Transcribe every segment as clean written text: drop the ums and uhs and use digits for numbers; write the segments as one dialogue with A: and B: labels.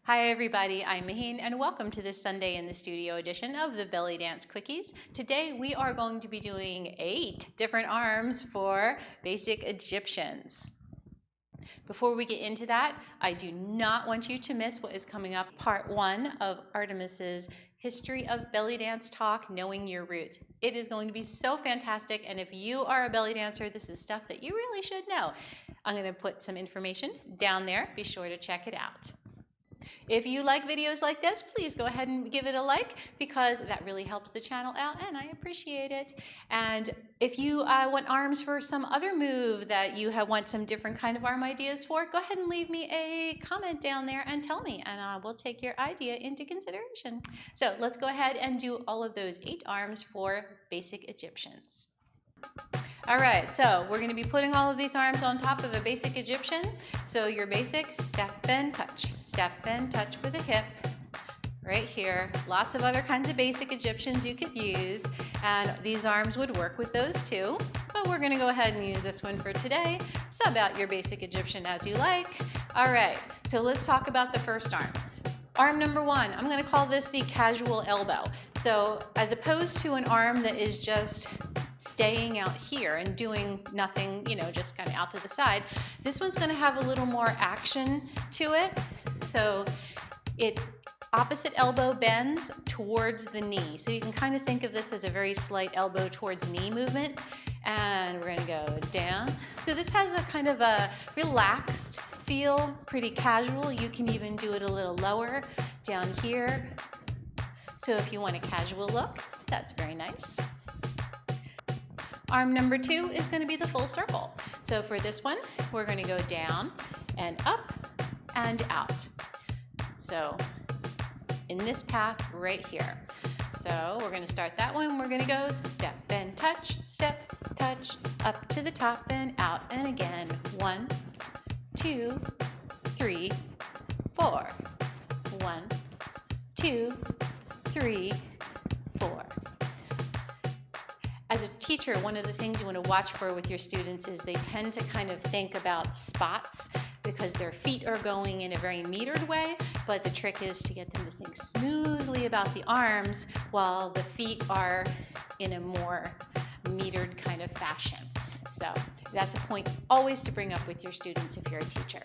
A: Hi everybody, I'm Mahin and welcome to this Sunday in the Studio edition of the Belly Dance Quickies. Today we are going to be doing 8 different arms for basic Egyptians. Before we get into that, I do not want you to miss what is coming up, part 1 of Artemis's History of Belly Dance Talk, Knowing Your Roots. It is going to be so fantastic, and if you are a belly dancer, this is stuff that you really should know. I'm going to put some information down there. Be sure to check it out. If you like videos like this, please go ahead and give it a like because that really helps the channel out and I appreciate it. And if you want arms for some other move that you want some different kind of arm ideas for, go ahead and leave me a comment down there and tell me, and we'll take your idea into consideration. So let's go ahead and do all of those 8 arms for basic Egyptians. All right, so we're going to be putting all of these arms on top of a basic Egyptian. So your basic step and touch with a hip right here. Lots of other kinds of basic Egyptians you could use, and these arms would work with those too. But we're going to go ahead and use this one for today. Sub out your basic Egyptian as you like. All right, so let's talk about the first arm. Arm number 1, I'm going to call this the casual elbow. So as opposed to an arm that is just staying out here and doing nothing, just kind of out to the side, this one's going to have a little more action to it. So it opposite elbow bends towards the knee. So you can kind of think of this as a very slight elbow towards knee movement. And we're going to go down. So this has a kind of a relaxed feel, pretty casual. You can even do it a little lower down here. So if you want a casual look, that's very nice. Arm number 2 is going to be the full circle. So for this one, we're going to go down and up and out. So in this path right here. So we're going to start that one. We're going to go step, touch, up to the top and out and again. 1, 2, 3, 4. 1, 2, 3, 4. As a teacher, one of the things you want to watch for with your students is they tend to kind of think about spots because their feet are going in a very metered way, but the trick is to get them to think smoothly about the arms while the feet are in a more metered kind of fashion. So that's a point always to bring up with your students if you're a teacher.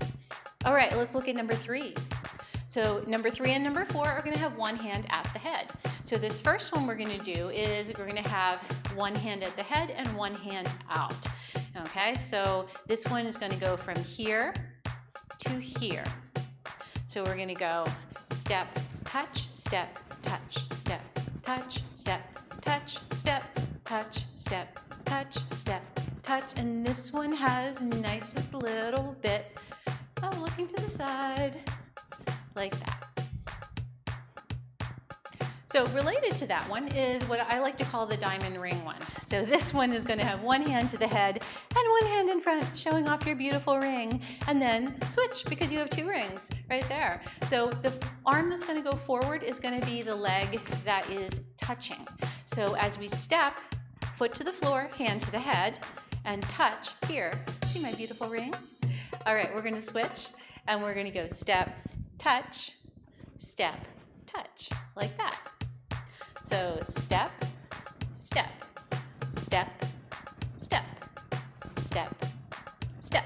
A: All right, let's look at number 3. So number 3 and number 4 are going to have one hand at the head. So this first one we're going to do is we're going to have one hand at the head and one hand out. Okay, so this one is going to go from here to here. So we're going to go step, touch, step, touch, step, touch, step, touch, step, touch, step, touch, step, touch. And this one has nice with a little bit of looking to the side like that. So related to that one is what I like to call the diamond ring one. So this one is going to have one hand to the head and one hand in front showing off your beautiful ring, and then switch because you have 2 rings right there. So the arm that's going to go forward is going to be the leg that is touching. So as we step, foot to the floor, hand to the head, and touch here. See my beautiful ring? All right, we're going to switch and we're going to go step, touch, step, touch, like that. So step, step, step, step, step, step.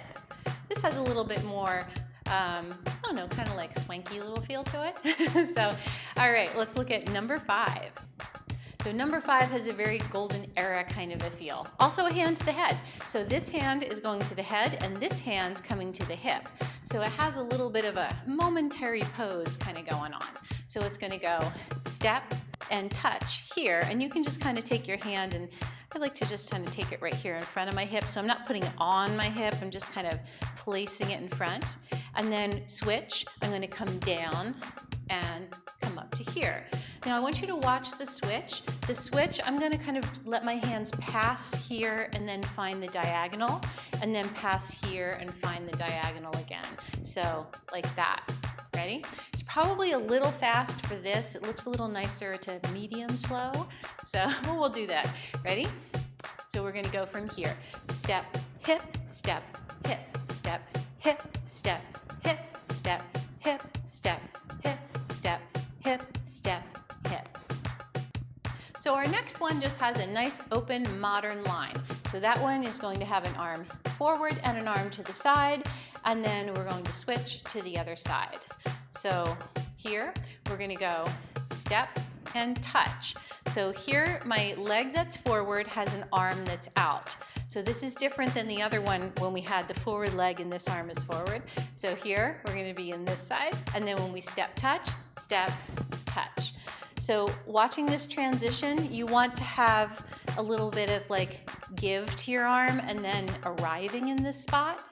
A: This has a little bit more, I don't know, kind of like swanky little feel to it. So, all right, let's look at number 5. So number 5 has a very golden era kind of a feel. Also a hand to the head. So this hand is going to the head and this hand's coming to the hip. So it has a little bit of a momentary pose kind of going on. So it's going to go step and touch here, and you can just kind of take your hand, and I like to just kind of take it right here in front of my hip. So I'm not putting it on my hip, I'm just kind of placing it in front. And then switch, I'm going to come down and come up to here. Now I want you to watch the switch. The switch, I'm going to kind of let my hands pass here and then find the diagonal, and then pass here and find the diagonal again. So like that. Ready? It's probably a little fast for this. It looks a little nicer to medium slow. So we'll do that. Ready? So we're going to go from here. Step, hip, step, hip, step, hip, step, hip, step, hip, step, one just has a nice open modern line. So that one is going to have an arm forward and an arm to the side, and then we're going to switch to the other side. So here we're going to go step and touch. So here my leg that's forward has an arm that's out. So this is different than the other one when we had the forward leg and this arm is forward. So here we're going to be in this side, and then when we step, touch, touch. So watching this transition, you want to have a little bit of like give to your arm and then arriving in this spot.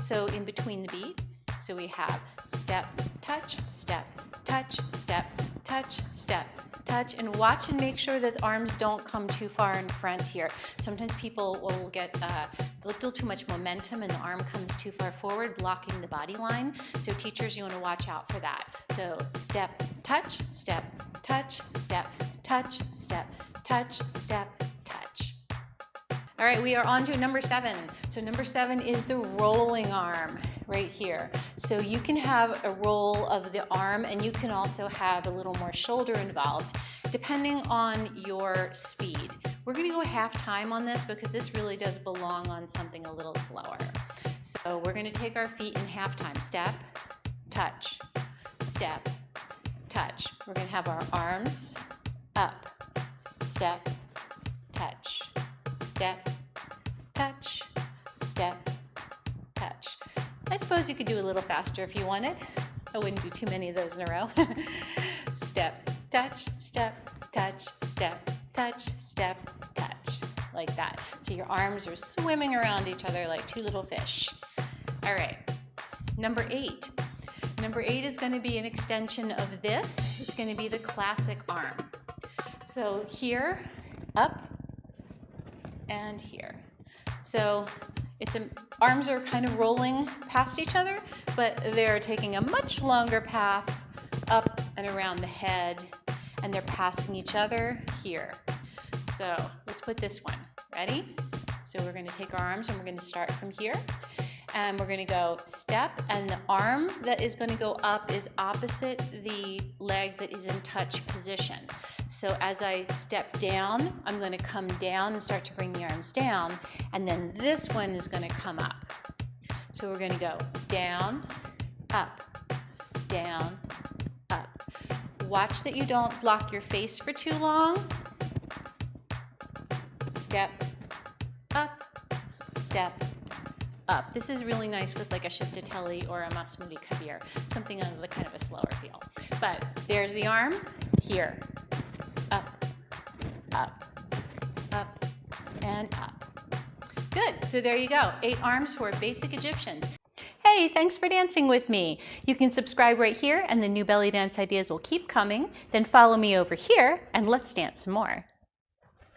A: So in between the beat, so we have step, touch, step, touch, step, touch, step, touch, and watch and make sure that the arms don't come too far in front here. Sometimes people will get a little too much momentum and the arm comes too far forward, blocking the body line. So teachers, you want to watch out for that. So step, touch, step, touch, step, touch, step, touch, step, touch. All right, we are on to number 7. So number 7 is the rolling arm right here. So you can have a roll of the arm, and you can also have a little more shoulder involved, depending on your speed. We're gonna go half time on this because this really does belong on something a little slower. So we're gonna take our feet in half time. Step, touch, step, touch. We're gonna have our arms up, step, touch, step, touch, step, touch. I suppose you could do a little faster if you wanted. I wouldn't do too many of those in a row. Step, touch, step, touch, step, touch, step, touch, like that. So your arms are swimming around each other like two little fish. All right, number 8. Number 8 is going to be an extension of this. It's going to be the classic arm. So here, up, and here. So arms are kind of rolling past each other, but they're taking a much longer path up and around the head, and they're passing each other here. So let's put this one. Ready? So we're going to take our arms and we're going to start from here. And we're going to go step, and the arm that is going to go up is opposite the leg that is in touch position. So as I step down, I'm going to come down and start to bring the arms down, and then this one is going to come up. So we're going to go down, up, down, up. Watch that you don't block your face for too long. Step, up, step, up. This is really nice with like a shiftatelli or a masmudi kabir, something on the kind of a slower feel. But there's the arm, here, up, up, up, and up. Good, so there you go, 8 arms for basic Egyptians. Hey, thanks for dancing with me. You can subscribe right here and the new belly dance ideas will keep coming. Then follow me over here and let's dance some more.